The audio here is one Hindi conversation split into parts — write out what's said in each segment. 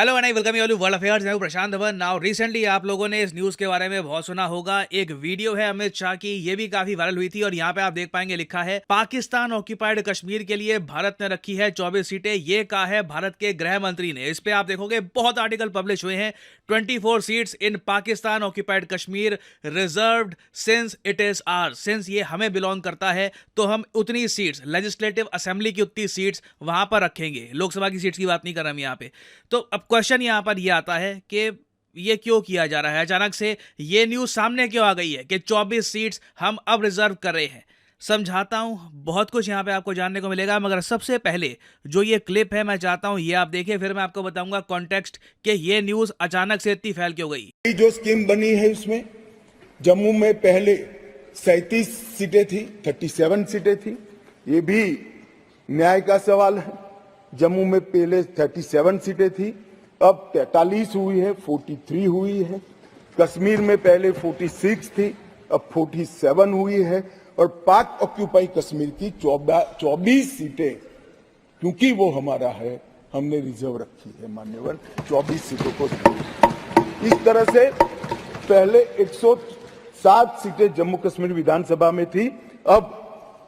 Hello and I welcome you all to world affairs. मैं हूं प्रशांत धवन। नाउ रिसेंटली आप लोगों ने इस न्यूज़ के बारे में बहुत सुना होगा। एक वीडियो है अमित शाह की, ये भी काफी वायरल हुई थी और यहाँ पे आप देख पाएंगे लिखा है पाकिस्तान ऑक्यूपाइड कश्मीर के लिए भारत ने रखी है 24 सीटें। ये कहा है भारत के गृह मंत्री ने। इस पे आप देखोगे बहुत आर्टिकल पब्लिश हुए हैं। 24 seats in Pakistan occupied Kashmir reserved since it is ours. Since ये हमें बिलोंग करता है तो हम उतनी सीट्स, लेजिस्लेटिव असेंबली की उतनी सीट्स वहां पर रखेंगे। लोकसभा की सीट्स की बात नहीं कर रहा हम यहाँ पे। तो अब क्वेश्चन यहां पर यह आता है कि ये क्यों किया जा रहा है, अचानक से ये न्यूज सामने क्यों आ गई है कि 24 सीट्स हम अब रिजर्व कर रहे हैं। समझाता हूं, बहुत कुछ यहां पे आपको जानने को मिलेगा, मगर सबसे पहले जो ये क्लिप है मैं चाहता हूं ये आप देखिए, फिर मैं आपको बताऊंगा कॉन्टेक्स्ट कि ये न्यूज अचानक से इतनी फैल क्यों गई। जो स्कीम बनी है उसमें जम्मू में पहले 37 सीटें थी, 37 सीटें थी। ये भी न्याय का सवाल है। जम्मू में पहले 37 सीटें थी, अब 43 हुई है, 43 हुई है। कश्मीर में पहले 46 थी, अब 47 हुई है। और पाक ऑक्यूपाई कश्मीर की 24 सीटें, क्योंकि वो हमारा है, हमने रिजर्व रखी है मान्यवर 24 सीटों को। इस तरह से पहले 107 सीटें जम्मू कश्मीर विधानसभा में थी, अब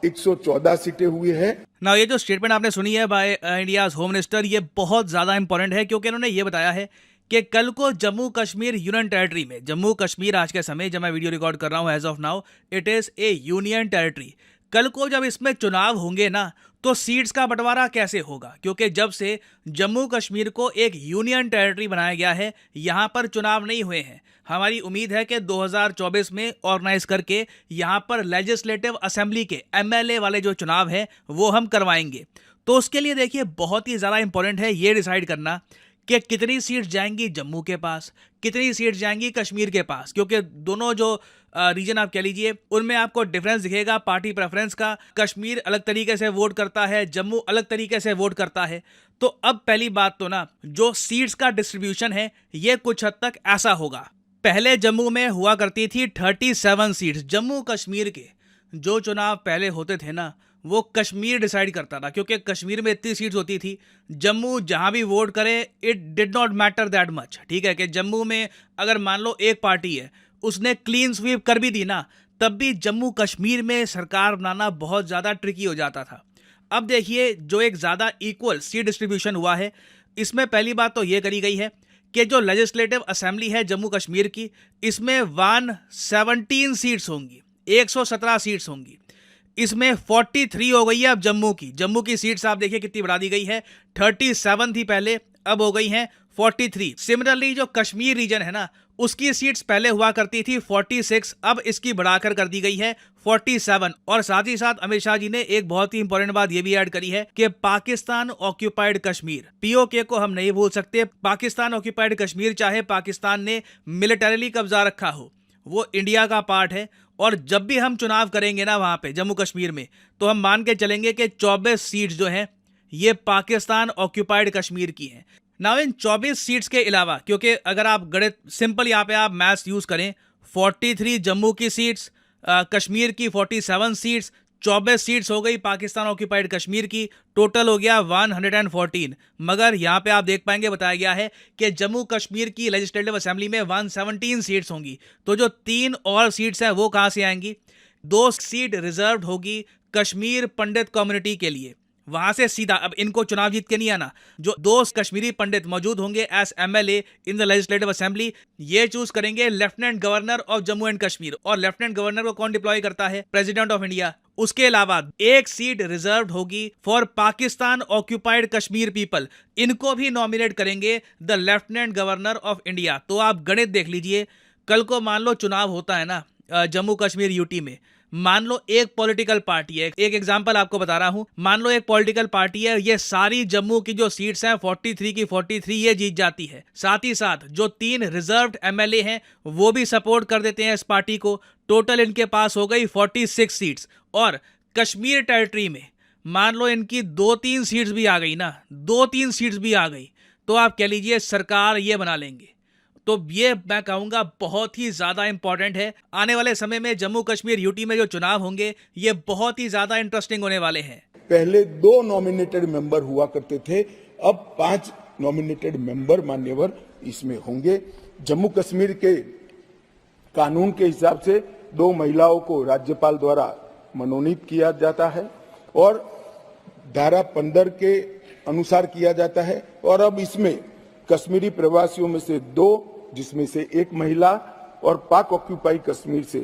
114 सीटें हुई है। ना ये जो स्टेटमेंट आपने सुनी है बाय इंडियाज होम मिनिस्टर, ये बहुत ज्यादा इंपॉर्टेंट है क्योंकि इन्होंने ये बताया है कि कल को जम्मू कश्मीर यूनियन टेरिटरी में, जम्मू कश्मीर आज के समय जब मैं वीडियो रिकॉर्ड कर रहा हूं as of now it is a union territory. कल को जब इसमें चुनाव होंगे ना तो सीट्स का बंटवारा कैसे होगा, क्योंकि जब से जम्मू कश्मीर को एक यूनियन टेरिटरी बनाया गया है यहां पर चुनाव नहीं हुए हैं। हमारी उम्मीद है कि 2024 में ऑर्गेनाइज करके यहां पर लेजिस्लेटिव असेंबली के एमएलए वाले जो चुनाव है वो हम करवाएंगे। तो उसके लिए देखिए बहुत ही ज़्यादा इंपॉर्टेंट है ये डिसाइड करना कि कितनी सीट जाएंगी जम्मू के पास, कितनी सीट जाएंगी कश्मीर के पास, क्योंकि दोनों जो रीजन आप कह लीजिए उनमें आपको डिफरेंस दिखेगा पार्टी प्रेफरेंस का। कश्मीर अलग तरीके से वोट करता है, जम्मू अलग तरीके से वोट करता है। तो अब पहली बात तो ना जो सीट्स का डिस्ट्रीब्यूशन है ये कुछ हद तक ऐसा होगा। पहले जम्मू में हुआ करती थी 37 सीट्स। जम्मू कश्मीर के जो चुनाव पहले होते थे ना वो कश्मीर डिसाइड करता था, क्योंकि कश्मीर में इतनी सीट्स होती थी, जम्मू जहां भी वोट करे it did not matter that much. ठीक है कि जम्मू में अगर मान लो एक पार्टी है उसने क्लीन स्वीप कर भी दी ना, तब भी जम्मू कश्मीर में सरकार बनाना बहुत ज़्यादा ट्रिकी हो जाता था। अब देखिए जो एक ज़्यादा इक्वल सीट डिस्ट्रीब्यूशन हुआ है इसमें पहली बात तो ये करी गई है कि जो लेजिस्लेटिव असेंबली है जम्मू कश्मीर की, इसमें 117 सीट्स होंगी, 117 सीट्स होंगी। इसमें 43 हो गई है अब जम्मू की सीट्स आप देखिए कितनी बढ़ा दी गई है। 37 थी पहले, अब हो गई हैं 43। सिमिलरली जो कश्मीर रीजन है ना उसकी सीट्स पहले हुआ करती थी 46, अब इसकी बढ़ाकर कर दी गई है 47। और साथ ही साथ अमित शाह जी ने एक बहुत ही इंपॉर्टेंट बात ये भी ऐड करी है कि पाकिस्तान ऑक्यूपाइड कश्मीर, पीओके को हम नहीं भूल सकते। पाकिस्तान ऑक्यूपाइड कश्मीर चाहे पाकिस्तान ने मिलिटरीली कब्जा रखा हो, वो इंडिया का पार्ट है। और जब भी हम चुनाव करेंगे ना वहां पे जम्मू कश्मीर में, तो हम मान के चलेंगे कि 24 सीट्स जो हैं ये पाकिस्तान ऑक्यूपाइड कश्मीर की हैं। नाउ इन 24 सीट्स के अलावा, क्योंकि अगर आप गणित सिंपल यहाँ पे आप मैथ्स यूज करें, 43 जम्मू की सीट्स, कश्मीर की 47 सीट्स, 24 सीट्स हो गई पाकिस्तान ऑक्यूपाइड कश्मीर की, टोटल हो गया 114। मगर यहाँ पे आप देख पाएंगे बताया गया है कि जम्मू कश्मीर की लेजिस्लेटिव असेंबली में 117 सीट्स होंगी। तो जो 3 और सीट्स हैं वो कहाँ से आएंगी? 2 सीट रिजर्व होगी कश्मीर पंडित कम्युनिटी के लिए, वहां से सीधा। अब इनको चुनाव जीत के नहीं आना, जो 2 कश्मीरी पंडित मौजूद होंगे as MLA in the legislative assembly, ये चूज करेंगे lieutenant governor of Jammu and Kashmir. और लेफ्टिनेंट गवर्नर को कौन डिप्लॉय करता है? President of India. उसके अलावा 1 सीट रिजर्व होगी for Pakistan occupied Kashmir people, इनको भी नॉमिनेट करेंगे the lieutenant governor of India. तो आप गणित देख लीजिए, कल को मान लो चुनाव होता है ना जम्मू कश्मीर यूटी में, मान लो एक पॉलिटिकल पार्टी है, एक एग्जांपल आपको बता रहा हूं, मान लो एक पॉलिटिकल पार्टी है, ये सारी जम्मू की जो सीट्स हैं 43 की 43 ये जीत जाती है। साथ ही साथ जो 3 रिजर्व्ड एमएलए हैं वो भी सपोर्ट कर देते हैं इस पार्टी को। टोटल इनके पास हो गई 46 सीट्स। और कश्मीर टेरिटरी में मान लो इनकी 2-3 सीट्स भी आ गई ना, 2-3 सीट्स भी आ गई, तो आप कह लीजिए सरकार ये बना लेंगे। तो ये मैं कहूंगा बहुत ही ज्यादा इंपॉर्टेंट है। आने वाले समय में जम्मू कश्मीर यूटी में जो चुनाव होंगे ये बहुत ही ज्यादा इंटरेस्टिंग होने वाले हैं। पहले 2 नॉमिनेटेड मेंबर हुआ करते थे, अब 5 नॉमिनेटेड मेंबर मान्यवर इसमें होंगे। जम्मू कश्मीर के कानून के हिसाब से 2 महिलाओं को राज्यपाल द्वारा मनोनीत किया जाता है और धारा 15 के अनुसार किया जाता है। और अब इसमें कश्मीरी प्रवासियों में से 2, जिसमें से 1 महिला, और पाक ऑक्यूपाई कश्मीर से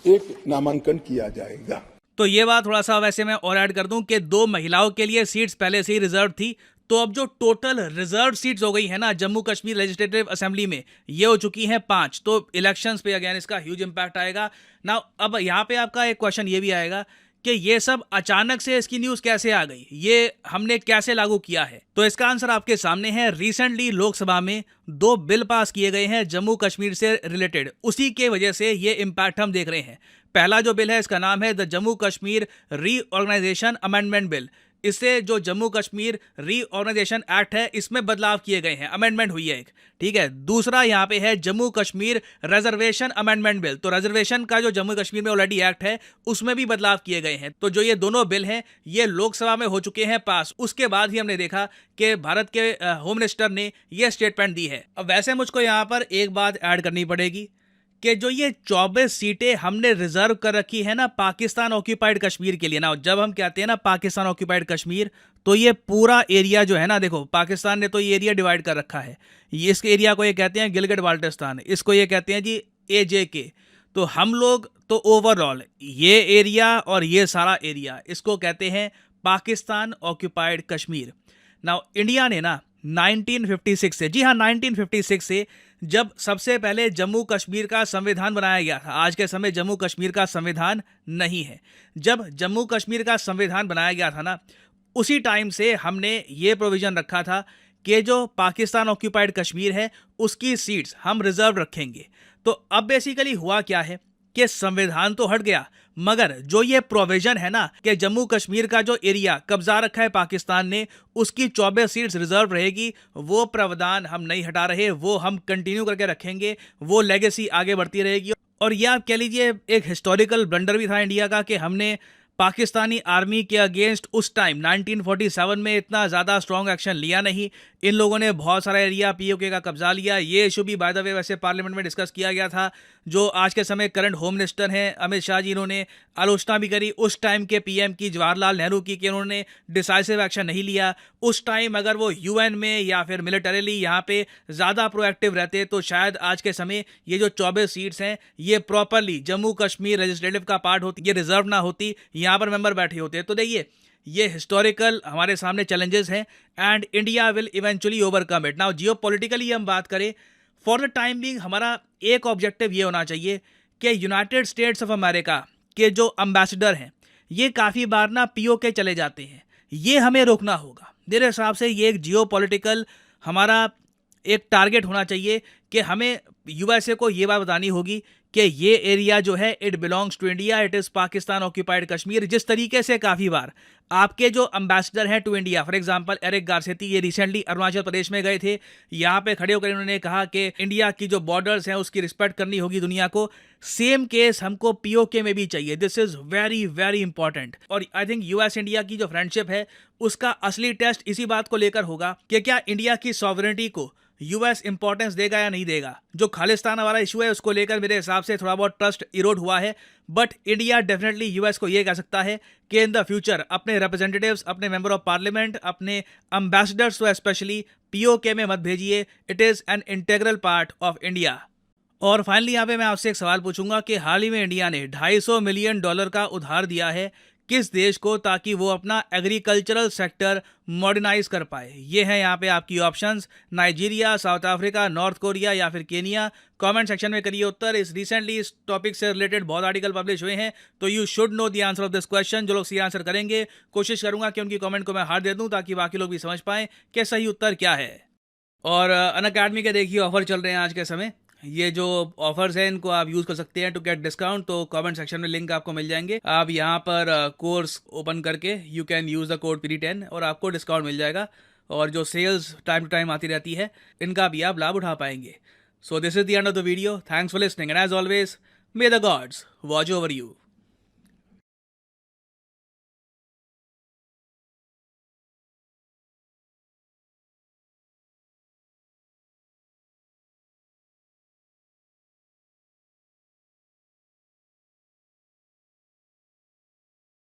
1 नामांकन किया जाएगा। तो ये बात थोड़ा सा वैसे मैं और ऐड कर दूं कि 2 महिलाओं के लिए सीट्स पहले से ही रिजर्व थी, तो अब जो टोटल रिजर्व सीट्स हो गई है ना जम्मू कश्मीर लेजिस्लेटिव असेंबली में, ये हो चुकी हैं 5। तो इलेक्शंस पे अगेन इसका ह्यूज इंपैक्ट आएगा ना। अब यहाँ पे आपका एक क्वेश्चन ये भी आएगा कि ये सब अचानक से इसकी न्यूज़ कैसे आ गई, ये हमने कैसे लागू किया है। तो इसका आंसर आपके सामने है। रिसेंटली लोकसभा में 2 बिल पास किए गए हैं जम्मू कश्मीर से रिलेटेड, उसी के वजह से ये इम्पैक्ट हम देख रहे हैं। पहला जो बिल है इसका नाम है the Jammu Kashmir reorganisation amendment bill. इससे जो जम्मू कश्मीर रीऑर्गेनाइजेशन एक्ट है इसमें बदलाव किए गए हैं, अमेंडमेंट हुई है एक, ठीक है। दूसरा यहाँ पे है Jammu Kashmir reservation amendment bill. तो रिजर्वेशन का जो जम्मू कश्मीर में ऑलरेडी एक्ट है उसमें भी बदलाव किए गए हैं। तो जो ये दोनों बिल हैं ये लोकसभा में हो चुके हैं पास। उसके बाद ही हमने देखा कि भारत के होम मिनिस्टर ने ये स्टेटमेंट दी है। अब वैसे मुझको यहाँ पर एक बात ऐड करनी पड़ेगी कि जो ये 24 सीटें हमने रिजर्व कर रखी है ना पाकिस्तान ऑक्यूपाइड कश्मीर के लिए ना, जब हम कहते हैं ना पाकिस्तान ऑक्यूपाइड कश्मीर, तो ये पूरा एरिया जो है ना, देखो पाकिस्तान ने तो ये एरिया डिवाइड कर रखा है। ये इस एरिया को ये कहते हैं गिलगित बाल्टिस्तान, इसको ये कहते हैं जी AJK। तो हम लोग तो ओवरऑल ये एरिया और ये सारा एरिया इसको कहते हैं Pakistan occupied Kashmir. Now India ने ना 1956 से, जी हाँ 1956 से, जब सबसे पहले जम्मू कश्मीर का संविधान बनाया गया था। आज के समय जम्मू कश्मीर का संविधान नहीं है। जब जम्मू कश्मीर का संविधान बनाया गया था ना, उसी टाइम से हमने ये प्रोविज़न रखा था कि जो पाकिस्तान ऑक्यूपाइड कश्मीर है उसकी सीट्स हम रिजर्व रखेंगे। तो अब बेसिकली हुआ क्या है कि संविधान तो हट गया, मगर जो ये प्रोविजन है ना कि जम्मू कश्मीर का जो एरिया कब्जा रखा है पाकिस्तान ने उसकी 24 सीट्स रिजर्व रहेगी, वो प्रावधान हम नहीं हटा रहे, वो हम कंटिन्यू करके रखेंगे, वो लेगेसी आगे बढ़ती रहेगी। और ये आप कह लीजिए एक हिस्टोरिकल ब्लंडर भी था इंडिया का कि हमने पाकिस्तानी आर्मी के अगेंस्ट उस टाइम 1947 में इतना ज़्यादा स्ट्रॉन्ग एक्शन लिया नहीं। इन लोगों ने बहुत सारा एरिया POK का कब्जा लिया। ये इशू भी बाय द वे वैसे पार्लियामेंट में डिस्कस किया गया था। जो आज के समय करंट होम मिनिस्टर हैं अमित शाह जी, इन्होंने आलोचना भी करी उस टाइम के PM की, जवाहरलाल नेहरू की, कि उन्होंने डिसाइसिव एक्शन नहीं लिया। उस टाइम अगर वो UN में या फिर मिलिटरीली यहाँ पे ज़्यादा प्रोएक्टिव रहते तो शायद आज के समय ये जो 24 सीट्स हैं ये प्रॉपरली जम्मू कश्मीर लेजिस्लेटिव का पार्ट होती, ये रिजर्व ना होती, यहाँ पर मेंबर बैठे होते। तो देखिए ये हिस्टोरिकल हमारे सामने चैलेंजेस हैं and India will eventually overcome it. Now geopolitically हम बात करें, फॉर द टाइम बिंग हमारा एक ऑब्जेक्टिव ये होना चाहिए कि यूनाइटेड स्टेट्स ऑफ अमेरिका के जो एम्बेसडर हैं ये काफ़ी बार ना POK चले जाते हैं, ये हमें रोकना होगा। मेरे हिसाब से ये एक जियोपॉलिटिकल हमारा एक टारगेट होना चाहिए कि हमें USA को ये बात बतानी होगी कि ये एरिया जो है it belongs to India, it is Pakistan occupied Kashmir. जिस तरीके से काफ़ी बार आपके जो एम्बेसडर हैं to India, for example Eric Garcetti, ये रिसेंटली अरुणाचल प्रदेश में गए थे, यहाँ पे खड़े होकर इन्होंने कहा कि इंडिया की जो बॉर्डर्स हैं उसकी रिस्पेक्ट करनी होगी दुनिया को। सेम केस हमको POK में भी चाहिए। This is very very important. और आई थिंक US इंडिया की जो फ्रेंडशिप है उसका असली टेस्ट इसी बात को लेकर होगा कि क्या इंडिया की सॉवरेनिटी को US इंपॉर्टेंस देगा या नहीं देगा। जो खालिस्तान वाला इशू है उसको लेकर मेरे हिसाब से थोड़ा बहुत ट्रस्ट इरोड हुआ है, बट इंडिया डेफिनेटली US को ये कह सकता है कि इन द फ्यूचर अपने रिप्रेजेंटेटिव्स, अपने मेंबर ऑफ पार्लियामेंट, अपने एम्बेसडर्स को स्पेशली POK में मत भेजिए। It is an integral part of India. और फाइनली यहाँ पे मैं आपसे एक सवाल पूछूंगा कि हाल ही में इंडिया ने $250 मिलियन का उधार दिया है किस देश को, ताकि वो अपना एग्रीकल्चरल सेक्टर मॉडर्नाइज कर पाए। ये हैं यहाँ पे आपकी options, Nigeria, south Africa, north Korea या फिर केनिया। कमेंट सेक्शन में करिए उत्तर। रिसेंटली इस टॉपिक से रिलेटेड बहुत आर्टिकल पब्लिश हुए हैं, तो you should know the answer of this question. जो लोग सही आंसर करेंगे कोशिश करूंगा कि उनकी कमेंट को मैं हार दे दूं ताकि बाकी लोग भी समझ पाएं कि सही उत्तर क्या है। और अनअकैडमी के देखिए ऑफर चल रहे हैं आज के समय। ये जो ऑफर्स हैं इनको आप यूज़ कर सकते हैं टू गेट डिस्काउंट। तो कमेंट सेक्शन में लिंक आपको मिल जाएंगे। आप यहाँ पर कोर्स ओपन करके you can use the code PD10 और आपको डिस्काउंट मिल जाएगा। और जो सेल्स टाइम टू टाइम आती रहती है इनका भी आप लाभ उठा पाएंगे। So this is the end of the video. Thanks for listening and as always may the gods watch over you.